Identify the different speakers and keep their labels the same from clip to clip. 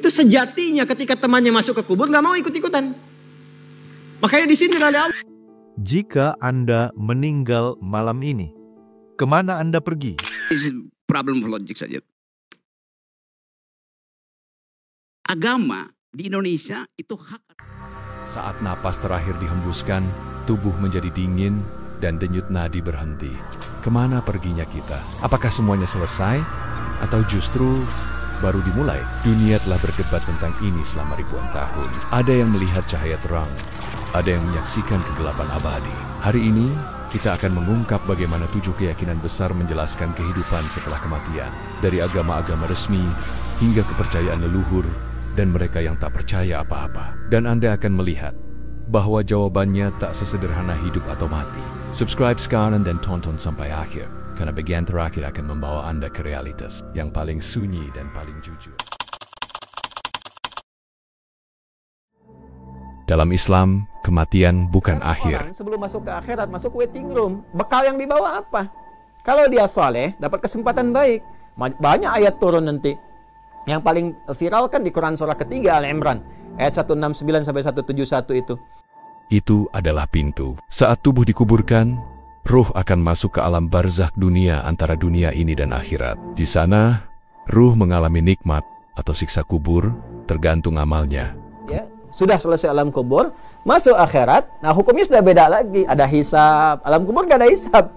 Speaker 1: itu sejatinya ketika temannya masuk ke kubur nggak mau ikut-ikutan. Makanya di sini oleh Allah.
Speaker 2: Jika Anda meninggal malam ini, kemana Anda pergi?
Speaker 3: It's a problem of logic saja. Agama di Indonesia itu hak.
Speaker 4: Saat napas terakhir dihembuskan, tubuh menjadi dingin dan denyut nadi berhenti. Kemana perginya kita? Apakah semuanya selesai? Atau justru baru dimulai? Dunia telah berdebat tentang ini selama ribuan tahun. Ada yang melihat cahaya terang, ada yang menyaksikan kegelapan abadi. Hari ini, kita akan mengungkap bagaimana 7 keyakinan besar menjelaskan kehidupan setelah kematian. Dari agama-agama resmi, hingga kepercayaan leluhur, dan mereka yang tak percaya apa-apa. Dan Anda akan melihat bahwa jawabannya tak sesederhana hidup atau mati. Subscribe sekarang dan tonton sampai akhir, karena bagian terakhir akan membawa Anda ke realitas yang paling sunyi dan paling jujur. Dalam Islam, kematian bukan akhir.
Speaker 5: Sebelum masuk ke akhirat, masuk waiting room. Bekal yang dibawa apa? Kalau dia saleh, dapat kesempatan baik. Banyak ayat turun nanti. Yang paling viral kan di Quran surah ketiga Al-Imran. Ayat 169 sampai 171 itu.
Speaker 4: Itu adalah pintu. Saat tubuh dikuburkan, ruh akan masuk ke alam barzakh dunia antara dunia ini dan akhirat. Di sana, ruh mengalami nikmat atau siksa kubur, tergantung amalnya.
Speaker 5: Ya, sudah selesai alam kubur, masuk akhirat. Nah, hukumnya sudah beda lagi. Ada hisab, alam kubur nggak ada hisab.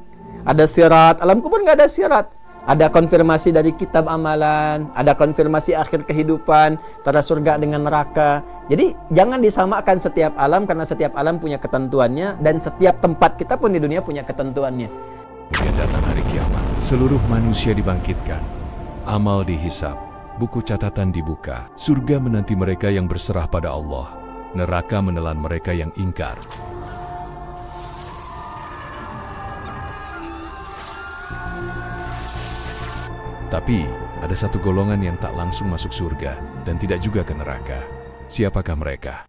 Speaker 5: Ada sirat, alam kubur nggak ada sirat. Ada konfirmasi dari kitab amalan, ada konfirmasi akhir kehidupan, antara surga dengan neraka. Jadi jangan disamakan setiap alam, karena setiap alam punya ketentuannya, dan setiap tempat kita pun di dunia punya ketentuannya.
Speaker 4: Kemudian datang hari kiamat, seluruh manusia dibangkitkan, amal dihisab, buku catatan dibuka, surga menanti mereka yang berserah pada Allah, neraka menelan mereka yang ingkar. Tapi, ada satu golongan yang tak langsung masuk surga, dan tidak juga ke neraka. Siapakah mereka?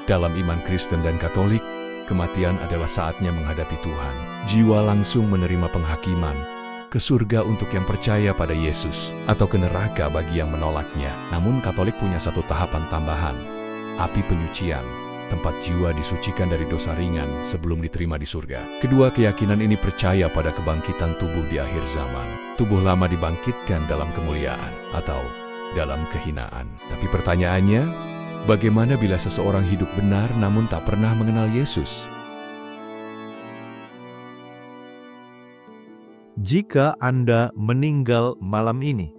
Speaker 4: Dalam iman Kristen dan Katolik, kematian adalah saatnya menghadapi Tuhan. Jiwa langsung menerima penghakiman, ke surga untuk yang percaya pada Yesus, atau ke neraka bagi yang menolaknya. Namun Katolik punya satu tahapan tambahan, api penyucian. Tempat jiwa disucikan dari dosa ringan sebelum diterima di surga. Kedua keyakinan ini percaya pada kebangkitan tubuh di akhir zaman. Tubuh lama dibangkitkan dalam kemuliaan atau dalam kehinaan. Tapi pertanyaannya, bagaimana bila seseorang hidup benar namun tak pernah mengenal Yesus?
Speaker 2: Jika Anda meninggal malam ini,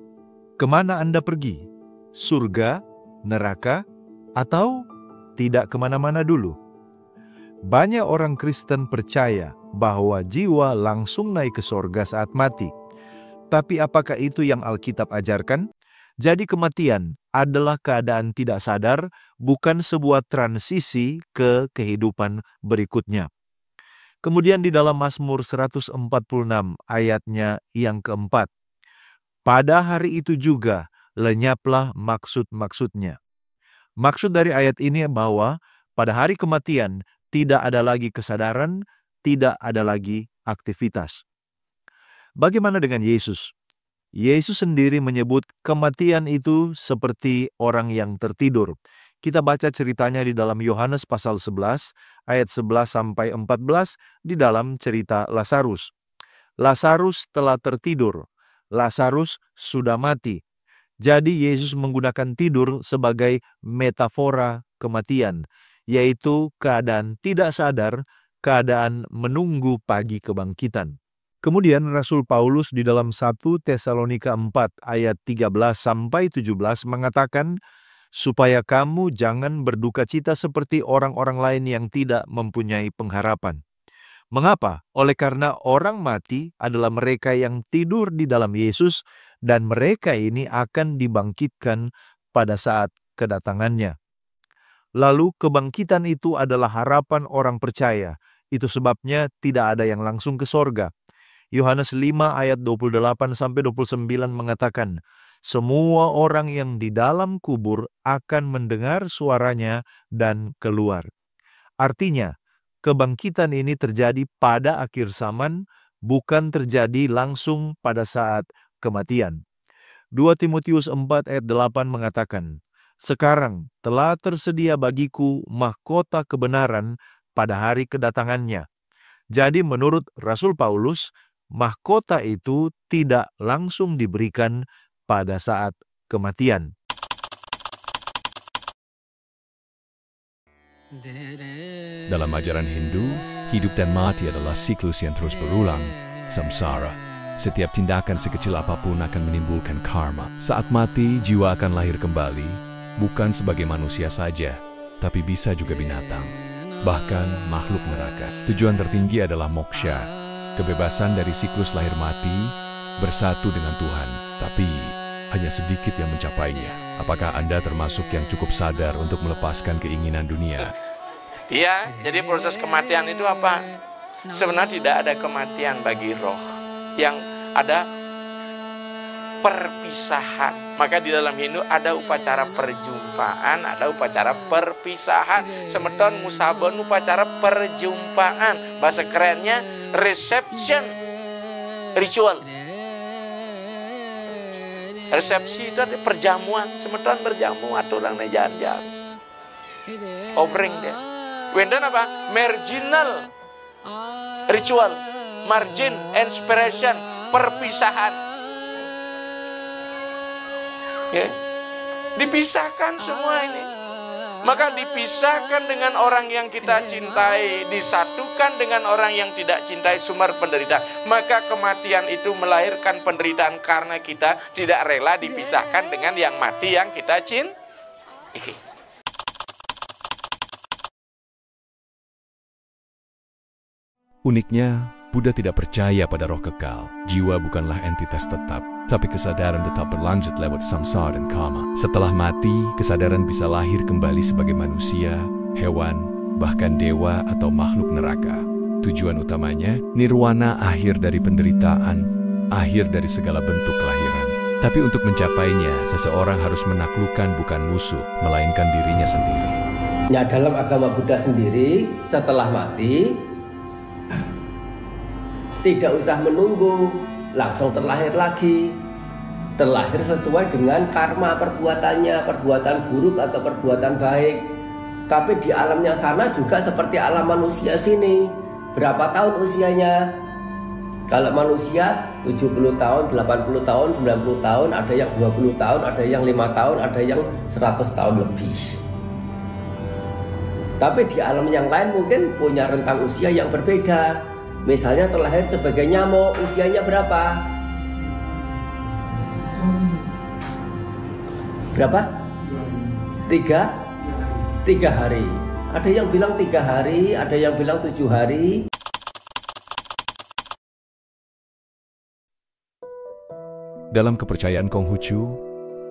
Speaker 2: kemana Anda pergi? Surga, neraka, atau tidak kemana-mana dulu? Banyak orang Kristen percaya bahwa jiwa langsung naik ke sorga saat mati. Tapi apakah itu yang Alkitab ajarkan? Jadi kematian adalah keadaan tidak sadar, bukan sebuah transisi ke kehidupan berikutnya. Kemudian di dalam Mazmur 146 ayatnya yang keempat, pada hari itu juga lenyaplah maksud-maksudnya. Maksud dari ayat ini bahwa pada hari kematian tidak ada lagi kesadaran, tidak ada lagi aktivitas. Bagaimana dengan Yesus? Yesus sendiri menyebut kematian itu seperti orang yang tertidur. Kita baca ceritanya di dalam Yohanes pasal 11, ayat 11 sampai 14 di dalam cerita Lazarus. Lazarus telah tertidur. Lazarus sudah mati. Jadi Yesus menggunakan tidur sebagai metafora kematian, yaitu keadaan tidak sadar, keadaan menunggu pagi kebangkitan. Kemudian Rasul Paulus di dalam 1 Tesalonika 4 ayat 13-17 mengatakan, supaya kamu jangan berduka cita seperti orang-orang lain yang tidak mempunyai pengharapan. Mengapa? Oleh karena orang mati adalah mereka yang tidur di dalam Yesus, dan mereka ini akan dibangkitkan pada saat kedatangannya. Lalu kebangkitan itu adalah harapan orang percaya. Itu sebabnya tidak ada yang langsung ke sorga. Yohanes 5 ayat 28-29 mengatakan, semua orang yang di dalam kubur akan mendengar suaranya dan keluar. Artinya, kebangkitan ini terjadi pada akhir zaman, bukan terjadi langsung pada saat kematian. 2 Timotius 4 ayat 8 mengatakan, "Sekarang telah tersedia bagiku mahkota kebenaran pada hari kedatangannya." Jadi menurut Rasul Paulus, mahkota itu tidak langsung diberikan pada saat kematian.
Speaker 4: Dalam ajaran Hindu, hidup dan mati adalah siklus yang terus berulang, samsara. Setiap tindakan sekecil apapun akan menimbulkan karma. Saat mati, jiwa akan lahir kembali, bukan sebagai manusia saja, tapi bisa juga binatang, bahkan makhluk neraka. Tujuan tertinggi adalah moksha, kebebasan dari siklus lahir mati, bersatu dengan Tuhan, tapi hanya sedikit yang mencapainya. Apakah Anda termasuk yang cukup sadar untuk melepaskan keinginan dunia?
Speaker 6: Iya, jadi proses kematian itu apa? Sebenarnya tidak ada kematian bagi roh. Yang ada perpisahan. Maka di dalam Hindu ada upacara perjumpaan, ada upacara perpisahan. Semeton musabon upacara perjumpaan. Bahasa kerennya reception ritual. Resepsi itu adalah perjamuan. Semeton berjamu atau orang jalan-jalan. Offering dia. Wenden apa? Marginal ritual. Margin, inspiration, perpisahan. Ya. Dipisahkan semua ini. Maka dipisahkan dengan orang yang kita cintai, disatukan dengan orang yang tidak cintai, sumber penderitaan. Maka kematian itu melahirkan penderitaan karena kita tidak rela dipisahkan dengan yang mati yang kita cintai.
Speaker 4: Uniknya, Buddha tidak percaya pada roh kekal. Jiwa bukanlah entitas tetap, tapi kesadaran tetap berlanjut lewat samsara dan karma. Setelah mati, kesadaran bisa lahir kembali sebagai manusia, hewan, bahkan dewa atau makhluk neraka. Tujuan utamanya, nirwana, akhir dari penderitaan, akhir dari segala bentuk kelahiran. Tapi untuk mencapainya, seseorang harus menaklukkan bukan musuh, melainkan dirinya sendiri.
Speaker 7: Ya, dalam agama Buddha sendiri, setelah mati, tidak usah menunggu, langsung terlahir lagi. Terlahir sesuai dengan karma perbuatannya, perbuatan buruk atau perbuatan baik. Tapi di alamnya sana juga seperti alam manusia sini. Berapa tahun usianya? Kalau manusia 70 tahun, 80 tahun, 90 tahun, ada yang 20 tahun, ada yang 5 tahun, ada yang 100 tahun lebih. Tapi di alam yang lain mungkin punya rentang usia yang berbeda. Misalnya terlahir sebagai nyamuk, usianya berapa? Berapa? 3 hari. Ada yang bilang 3 hari, ada yang bilang 7 hari.
Speaker 4: Dalam kepercayaan Konghucu,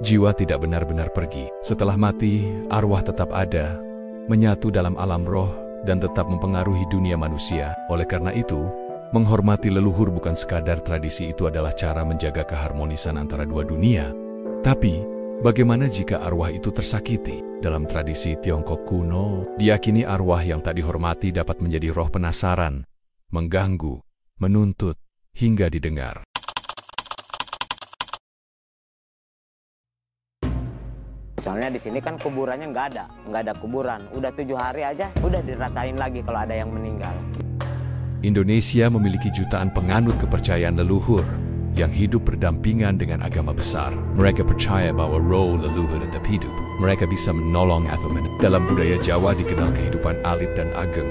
Speaker 4: jiwa tidak benar-benar pergi. Setelah mati, arwah tetap ada, menyatu dalam alam roh, dan tetap mempengaruhi dunia manusia. Oleh karena itu, menghormati leluhur bukan sekadar tradisi, itu adalah cara menjaga keharmonisan antara dua dunia. Tapi, bagaimana jika arwah itu tersakiti? Dalam tradisi Tiongkok kuno, diyakini arwah yang tak dihormati dapat menjadi roh penasaran, mengganggu, menuntut, hingga didengar.
Speaker 8: Soalnya di sini kan kuburannya nggak ada kuburan. Udah 7 hari aja, udah diratain lagi kalau ada yang meninggal.
Speaker 4: Indonesia memiliki jutaan penganut kepercayaan leluhur yang hidup berdampingan dengan agama besar. Mereka percaya bahwa roh leluhur tetap hidup. Mereka bisa menolong atau dalam budaya Jawa dikenal kehidupan alit dan ageng,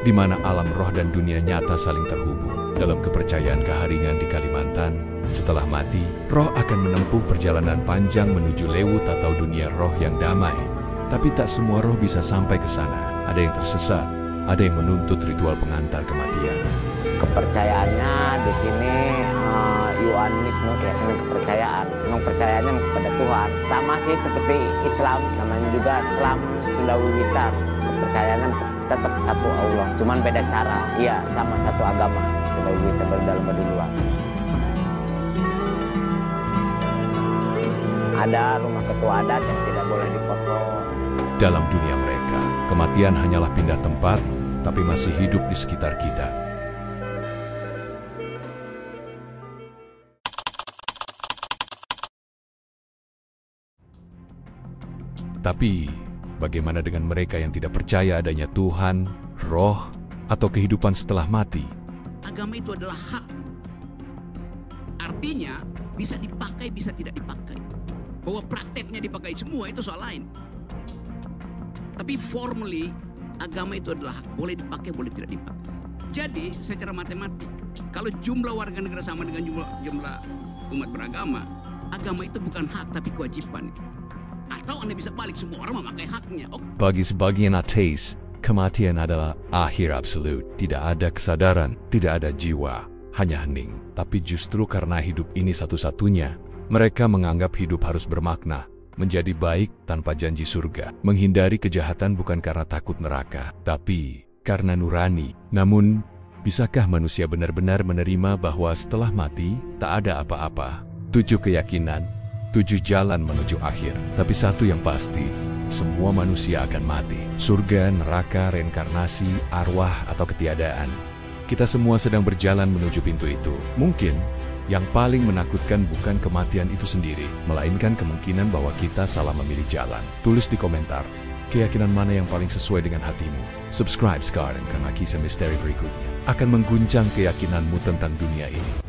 Speaker 4: di mana alam roh dan dunia nyata saling terhubung. Dalam kepercayaan Keharingan di Kalimantan, setelah mati, roh akan menempuh perjalanan panjang menuju lewut atau dunia roh yang damai. Tapi tak semua roh bisa sampai ke sana. Ada yang tersesat, ada yang menuntut ritual pengantar kematian.
Speaker 8: Kepercayaannya di sini Yuanisme, ya, kepercayaan. Memang percayaannya kepada Tuhan. Sama sih seperti Islam, namanya juga Islam Sunda Wiwitan. Kepercayaannya tetap satu Allah, cuman beda cara. Iya, sama satu agama. Sunda Wiwitan berdalam berduluan. Ada rumah ketua adat yang tidak boleh dipotong.
Speaker 4: Dalam dunia mereka, kematian hanyalah pindah tempat, tapi masih hidup di sekitar kita. Tetapi, bagaimana dengan mereka yang tidak percaya adanya Tuhan, roh, atau kehidupan setelah mati?
Speaker 3: Agama itu adalah hak. Artinya, bisa dipakai, bisa tidak dipakai. Bahwa prakteknya dipakai semua itu soal lain. Tapi formally, agama itu adalah hak. Boleh dipakai, boleh tidak dipakai. Jadi, secara matematik, kalau jumlah warga negara sama dengan jumlah umat beragama, agama itu bukan hak tapi kewajiban. Atau Anda bisa balik, semua orang memakai haknya.
Speaker 4: Bagi sebagian ateis, kematian adalah akhir absolut. Tidak ada kesadaran, tidak ada jiwa, hanya hening. Tapi justru karena hidup ini satu-satunya, mereka menganggap hidup harus bermakna, menjadi baik tanpa janji surga, menghindari kejahatan bukan karena takut neraka, tapi karena nurani. Namun, bisakah manusia benar-benar menerima bahwa setelah mati, tak ada apa-apa? 7 keyakinan, 7 jalan menuju akhir. Tapi satu yang pasti, semua manusia akan mati. Surga, neraka, reinkarnasi, arwah, atau ketiadaan. Kita semua sedang berjalan menuju pintu itu. Mungkin, yang paling menakutkan bukan kematian itu sendiri, melainkan kemungkinan bahwa kita salah memilih jalan. Tulis di komentar, keyakinan mana yang paling sesuai dengan hatimu. Subscribe sekarang karena kisah misteri berikutnya akan mengguncang keyakinanmu tentang dunia ini.